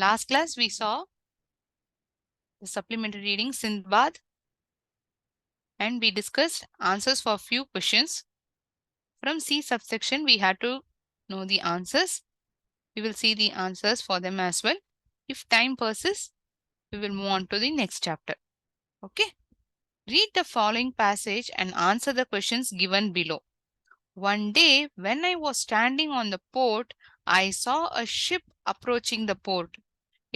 Last class we saw the supplementary reading Sindbad and we discussed answers for few questions. From C subsection we had to know the answers. We will see the answers for them as well. If time persists, we will move on to the next chapter. Okay. Read the following passage and answer the questions given below. One day, when I was standing on the port, I saw a ship approaching the port.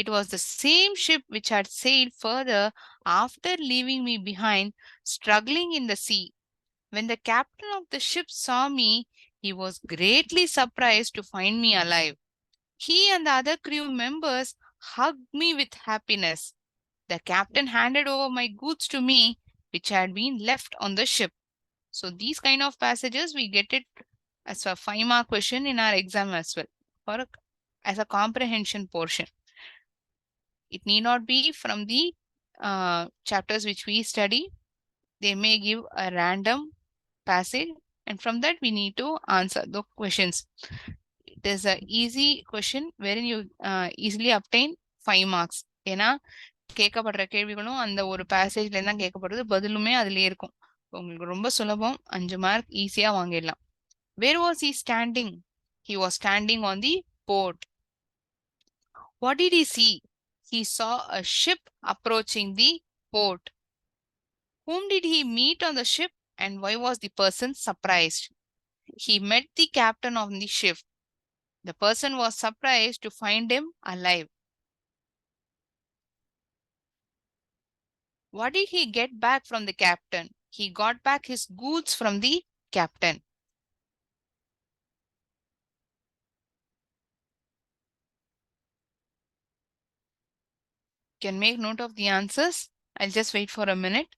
It was the same ship which had sailed further after leaving me behind, struggling in the sea. When the captain of the ship saw me, he was greatly surprised to find me alive. He and the other crew members hugged me with happiness. The captain handed over my goods to me, which had been left on the ship. So these kind of passages, we get it as a 5-mark question in our exam as well, or as a comprehension portion. It need not be from the chapters which we study. They may give a random passage, and from that we need to answer the questions. It is a easy question wherein you easily obtain 5 marks. ஏன்னா கேட்கப்படுற கேள்விகளும் அந்த ஒரு பேசேஜ்ல தான் கேட்கப்படுறது, பதிலுமே அதுலயே இருக்கும். உங்களுக்கு ரொம்ப சுலபம், 5 மார்க் ஈஸியா வாங்கிடலாம். Where was he standing? He was standing on the port. What did he see? He saw a ship approaching the port. Whom did he meet on the ship and why was the person surprised? He met the captain of the ship. The person was surprised to find him alive. What did he get back from the captain? He got back his goods from the captain. You can make note of the answers. I'll just wait for a minute.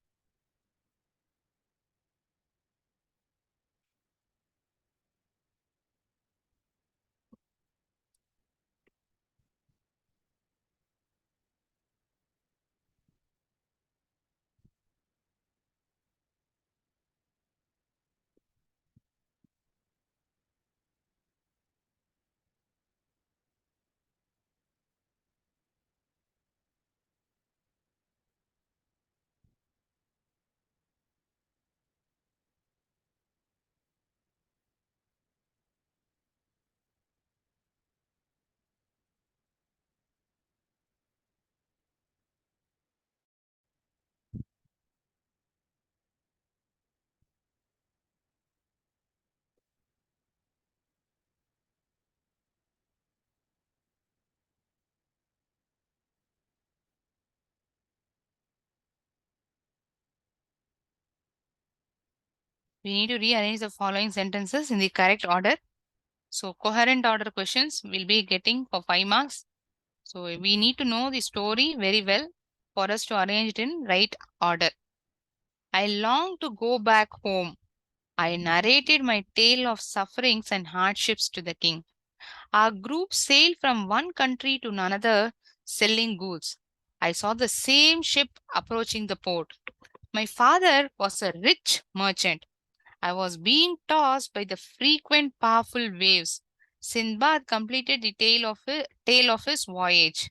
We need to rearrange the following sentences in the correct order. So coherent order questions will be getting for 5 marks. So we need to know the story very well for us to arrange it in right order. I long to go back home. I narrated my tale of sufferings and hardships to the king. Our group sailed from one country to another selling goods. I saw the same ship approaching the port. My father was a rich merchant. I was being tossed by the frequent powerful waves. Sindbad completed the tale of his voyage.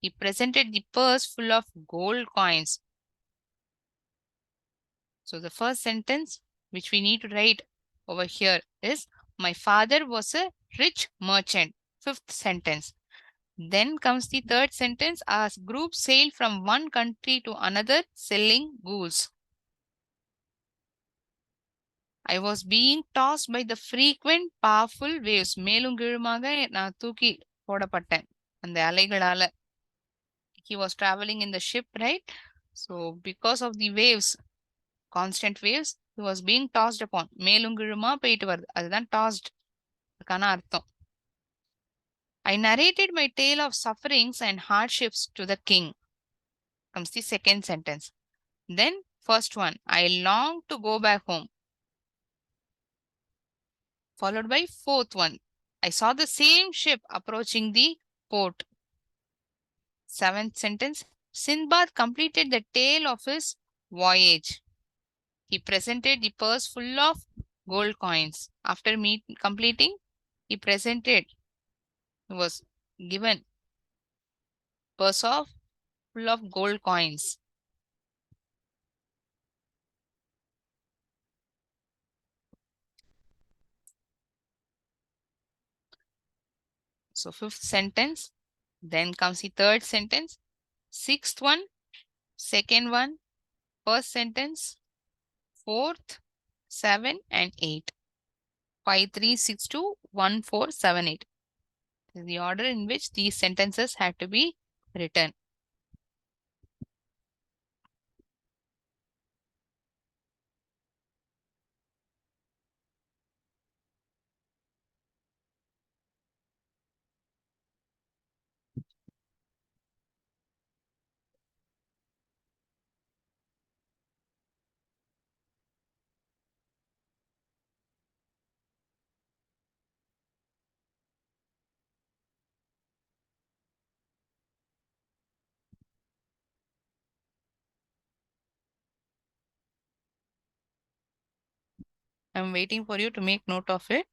He presented the purse full of gold coins. So the first sentence which we need to write over here is, my father was a rich merchant. Fifth sentence. Then comes the third sentence, our group sailed from one country to another selling goods. I was being tossed by the frequent powerful waves. மேலும் கீழுமாக நான் தூக்கி போடப்பட்டேன் அந்த அலைகளால. He was traveling in the ship, right? So because of the waves, constant waves, he was being tossed upon. மேலும் கீழுமா போயிட்டு வருது, அதுதான் tossed அதுக்கான அர்த்தம். I narrated my tale of sufferings and hardships to the king. Comes the second sentence. Then first one, I long to go back home. Followed by fourth one, I saw the same ship approaching the port. Seventh sentence, Sindbad completed the tale of his voyage. He presented the purse full of gold coins. After completing, he presented, he was given Purse of full of gold coins. So fifth sentence, then comes the third sentence, sixth one, second one, first sentence, fourth, 7 and 8. 5, 3, 6, 2, 1, 4, 7, 8. This is the order in which these sentences had to be written. I'm waiting for you to make note of it.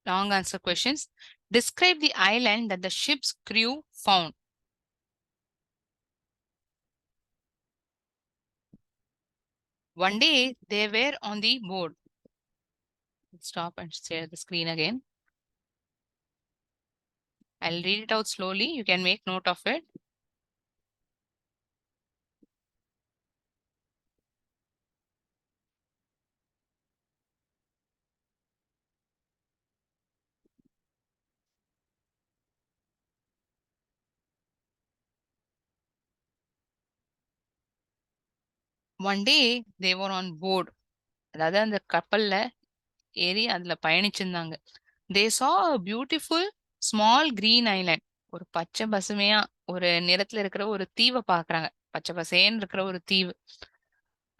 Long answer questions. Describe the island that the ship's crew found. One day they were on the board. Stop and share the screen again. I'll read it out slowly. You can make note of it. One day they were on board. அதாவது அந்த கப்பல்ல ஏறி அதுல பயணிச்சிருந்தாங்க. They saw a beautiful small green island. ஒரு பச்சை பசுமையா ஒரு நிறத்துல இருக்கிற ஒரு தீவை பாக்குறாங்க. பச்சை பசேன்னு இருக்கிற ஒரு தீவு.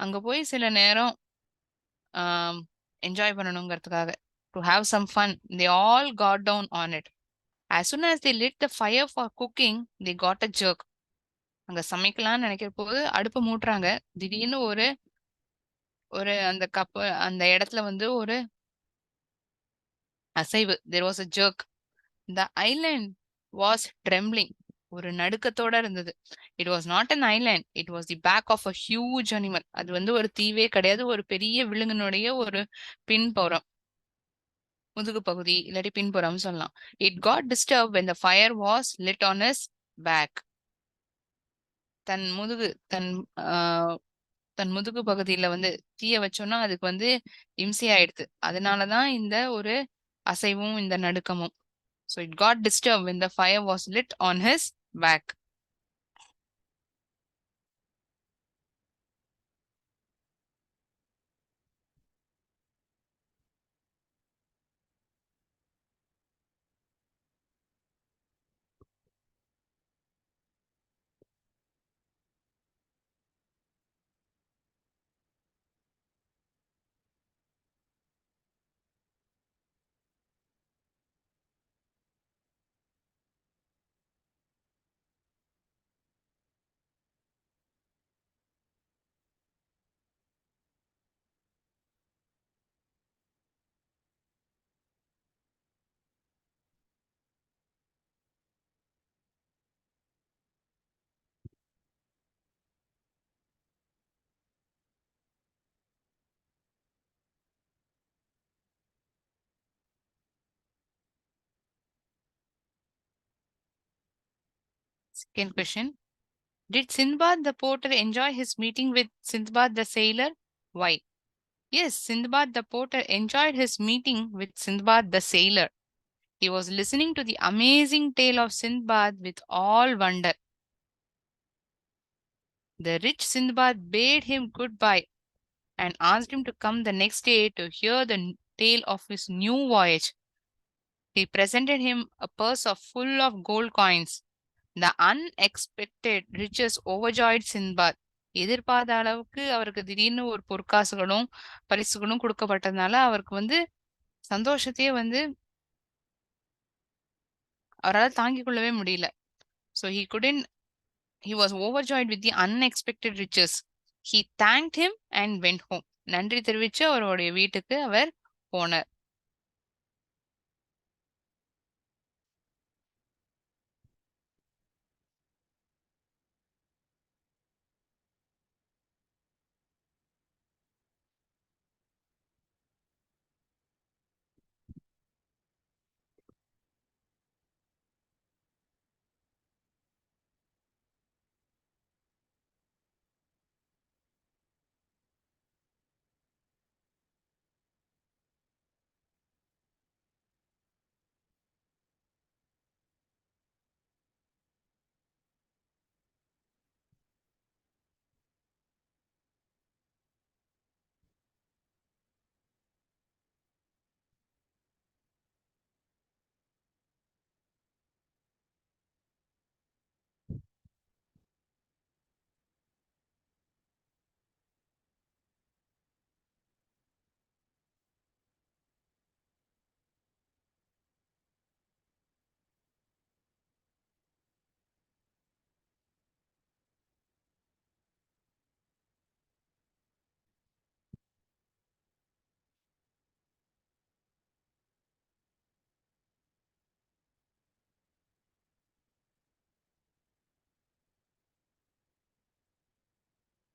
அங்க போய் சில நேரம் enjoy பண்ணணுங்கிறதுக்காக to have some fun. They all got down on it. As soon as they lit the fire for cooking, they got a jerk. அங்க சமைக்கலாம்னு நினைக்கிற போது அடுப்பு மூட்டுறாங்க. திடீர்னு ஒரு ஒரு அந்த அந்த இடத்துல வந்து ஒரு அசைவு. There was a jerk. The island was trembling. ஒரு நடுக்கத்தோட இருந்தது. It was not an island. It was the back of a huge animal. அது வந்து ஒரு தீவே கிடையாது. ஒரு பெரிய விலங்கினுடைய ஒரு பின்புறம். முதுகு பகுதி இல்லாட்டி பின்புறம் சொல்லலாம். It got disturbed when the fire was lit on his back. தன் முதுகு தன் ஆஹ் தன் முதுகு பகுதியில வந்து தீய வச்சோம்னா அதுக்கு வந்து இம்சை ஆயிடுது. அதனாலதான் இந்த ஒரு அசைவும் இந்த நடுக்கமும். So it got disturbed when the fire was lit on his back. Second question. Did Sindbad the porter enjoy his meeting with Sindbad the sailor? Why? Yes, Sindbad the porter enjoyed his meeting with Sindbad the sailor. He was listening to the amazing tale of Sindbad with all wonder. The rich Sindbad bade him goodbye and asked him to come the next day to hear the tale of his new voyage. He presented him a purse of full of gold coins. The unexpected riches overjoyed Sindbad. எதிர்பார்த்த அளவுக்கு அவருக்கு திடீர்னு ஒரு பொற்காசுகளும் பரிசுகளும் கொடுக்கப்பட்டதுனால அவருக்கு சந்தோஷத்தையே அவரால் தாங்கிக் கொள்ளவே முடியல. So he was overjoyed with the unexpected riches. He thanked him and went home. நன்றி தெரிவிச்சு அவருடைய வீட்டுக்கு அவர் போனார்.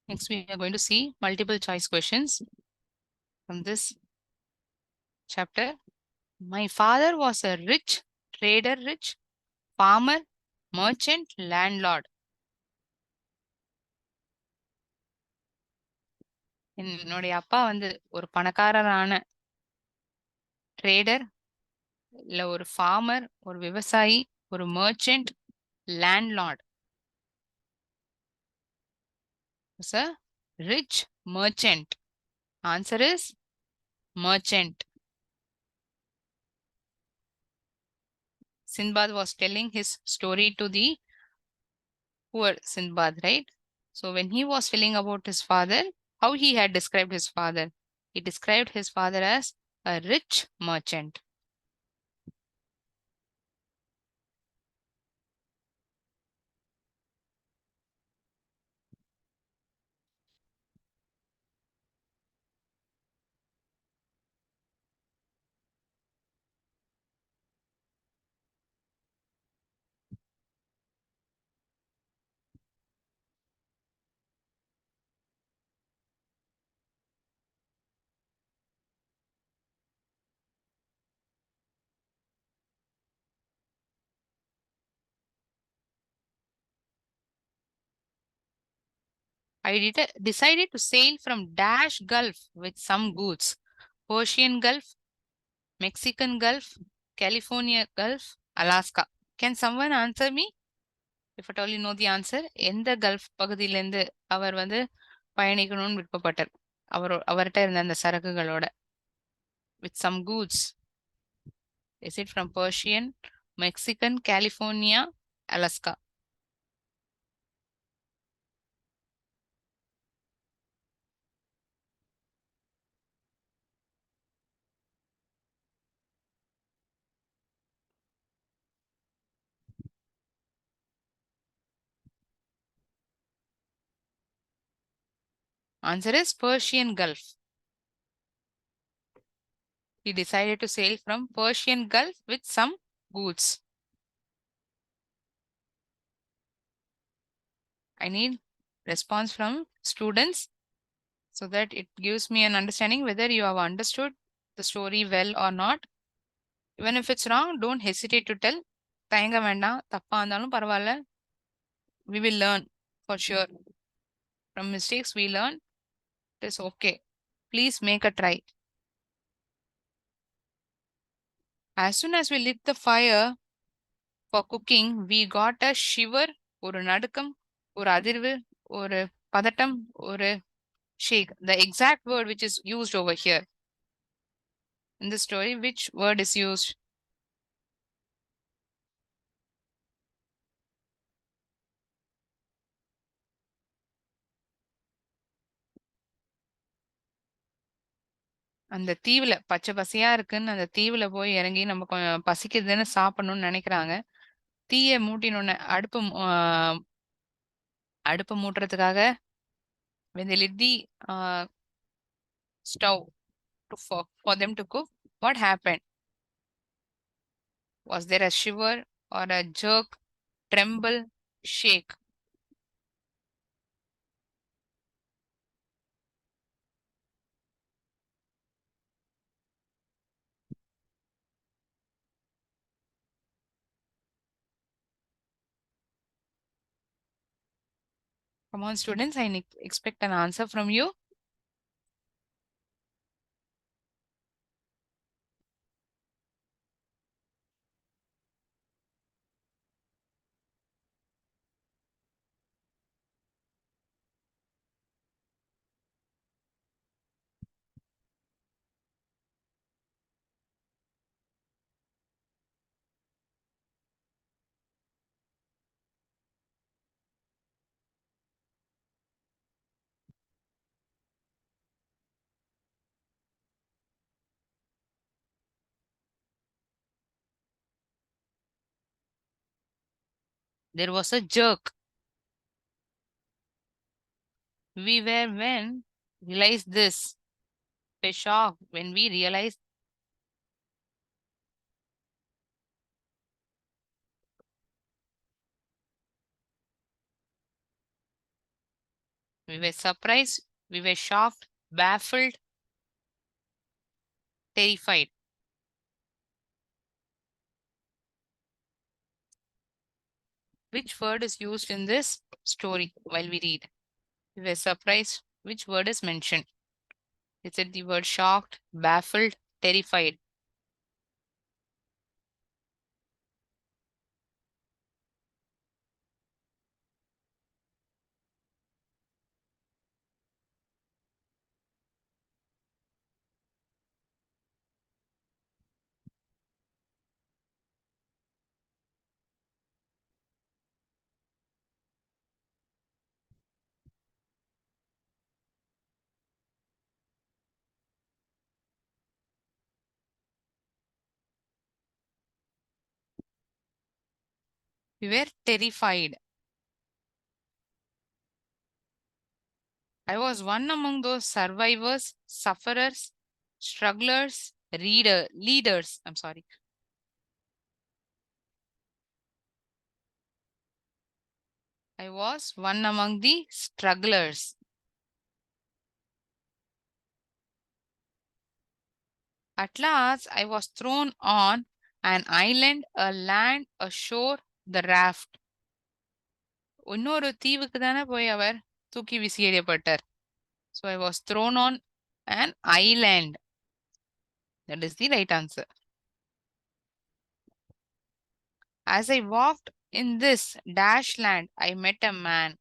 Next, we are going to see multiple choice questions from this chapter. My father was a rich trader, rich farmer, merchant, landlord. என்னுடைய அப்பா ஒரு பணக்காரரான trader, இல்ல ஒரு ஃபார்மர், ஒரு விவசாயி, ஒரு merchant, landlord. Was a rich merchant. Answer is merchant. Sindbad was telling his story to the poor Sindbad, right? So when he was telling about his father, how he had described his father, he described his father as a rich merchant. I decided to sail from Dash Gulf with some goods. Persian Gulf, Mexican Gulf, California Gulf, Alaska. Can someone answer me? If at all you know the answer, எந்த gulf பகுதியிலேருந்து அவர் பயணிக்கணும்னு விருப்பப்பட்டார்? அவர்கிட்ட இருந்த அந்த சரக்குகளோட. With some goods. Is it from Persian, Mexican, California, Alaska? Answer is Persian Gulf. He decided to sail from Persian Gulf with some goods. I need response from students so that it gives me an understanding whether you have understood the story well or not. Even if it's wrong, don't hesitate to tell. தயங்க வேண்டாம், தப்பா இருந்தாலும் பரவாயில்ல. We will learn. for sure. From mistakes we learn. It is okay. Please make a try. As soon as we lit the fire for cooking, we got a shiver, ஒரு நடுக்கம், ஒரு அதிர்வு, ஒரு பதட்டம், ஒரு shake. The exact word which is used over here in the story, which word is used? அந்த தீவுல பச்சை பசையா இருக்குன்னு அந்த தீவுல போய் இறங்கி நம்ம கொஞ்சம் பசிக்குதுன்னு சாப்பிடணும்னு நினைக்கிறாங்க. தீய மூட்டினோடனே அடுப்பு மூட்டுறதுக்காக when they lit the stove for them to cook, what happened? Was there a shiver or a jerk, tremble, shake? Come on, students, I expect an answer from you. There was a jerk. We were when realized this. We were shocked when we realized we were surprised, we were shocked, baffled, terrified. Which word is used in this story while we read? We were surprised. Which word is mentioned? Is it the word shocked, baffled, terrified? We were terrified. I was one among those survivors, sufferers, strugglers, leaders. I'm sorry. I was one among the strugglers. At last, I was thrown on an island, a land, a shore, the raft. இன்னொரு தீவுக்கு தானே போய் அவர் தூக்கி வீசி எறியப்பட்டார். So I was thrown on an island. That is the right answer. As I walked in this dash land, I met a man.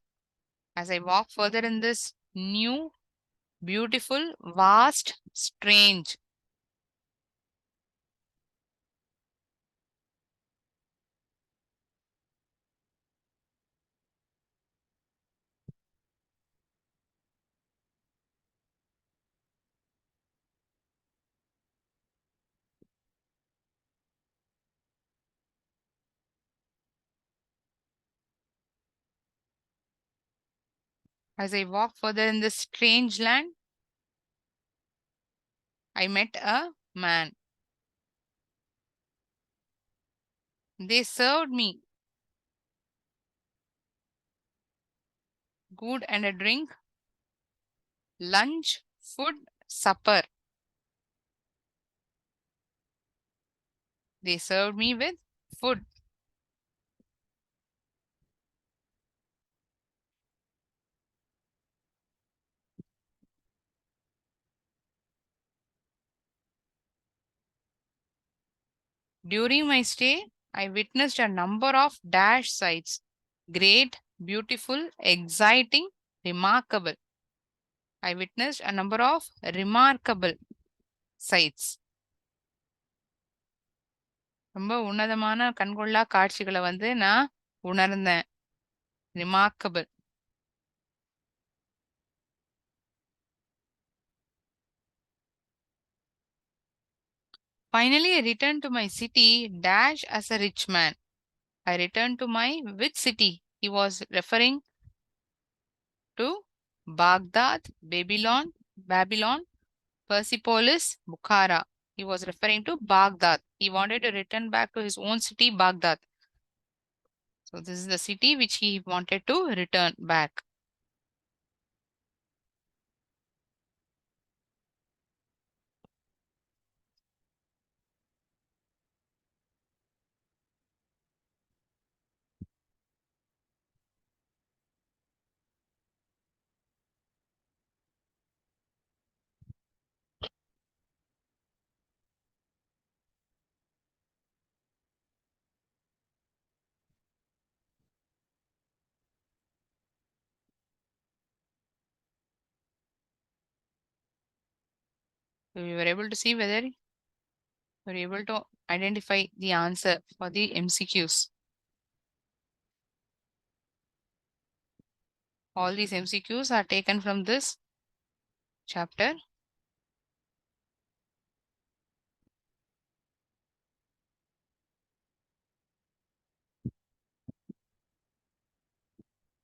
As I walked further in this new, beautiful, vast, strange. As I walked further in this strange land, I met a man. They served me good and a drink, lunch, food, supper. They served me with food. During my stay, I witnessed a number of dash sites. Great, beautiful, exciting, remarkable. I witnessed a number of remarkable sights. ரொம்ப உன்னதமான கண்கொள்ளா காட்சிகளை வந்து நான் உணர்ந்தேன். Remarkable. Finally, I returned to my city dash as a rich man. I returned to my which city? He was referring to Baghdad, Babylon, Persepolis, Bukhara. He was referring to Baghdad. He wanted to return back to his own city, Baghdad. So this is the city which he wanted to return back. So we were able to see whether we were able to identify the answer for the MCQs. All these MCQs are taken from this chapter.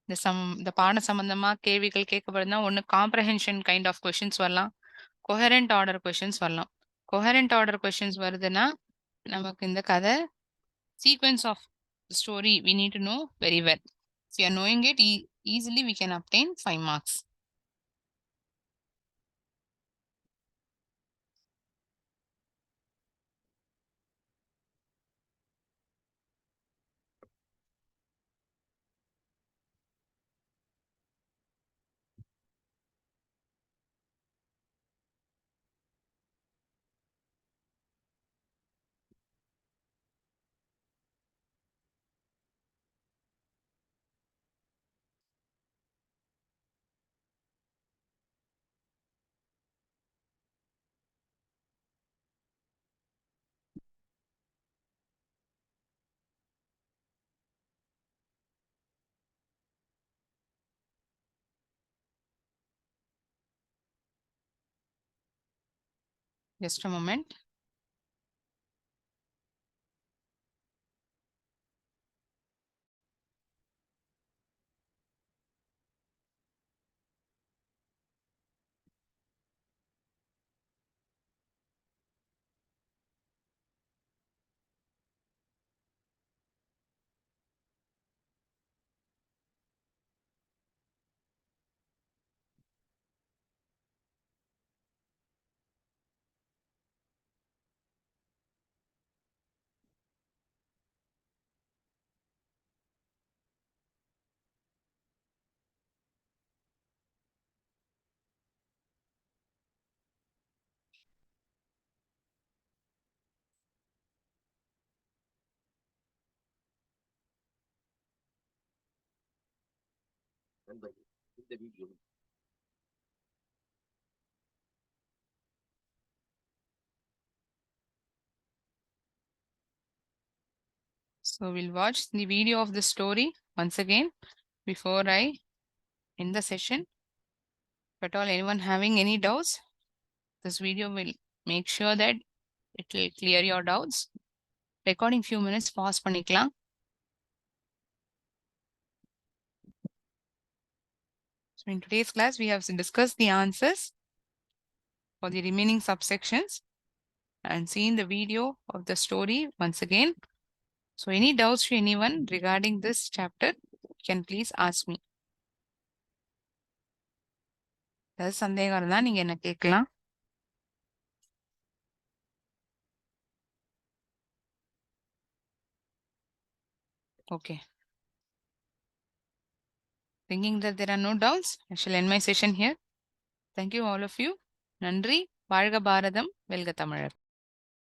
இந்த பாட சம்பந்தமா கேள்விகள் கேட்கப்படுதுன்னா ஒன்று comprehension kind of questions வரலாம், கொஹரண்ட் order questions வரலாம். கொஹரண்ட் order questions வருதுன்னா நமக்கு இந்த கதை sequence of the story we need to know very well. If you are knowing it easily, we can obtain 5 marks. Just a moment. So we'll watch the video of the story once again before I end the session. But all anyone having any doubts, this video will make sure that it will clear your doubts. Recording few minutes pause பண்ணிக்கலாம். So in today's class, we have discussed the answers for the remaining subsections and seen the video of the story once again. So any doubts to anyone regarding this chapter, can please ask me. ஏதாவது சந்தேகம் இருந்தா நீங்க என்ன கேட்கலாம். Okay. Thinking that there are no doubts, I shall end my session here. Thank you all of you. நன்றி. வாழ்க பாரதம், வெல்க தமிழர்.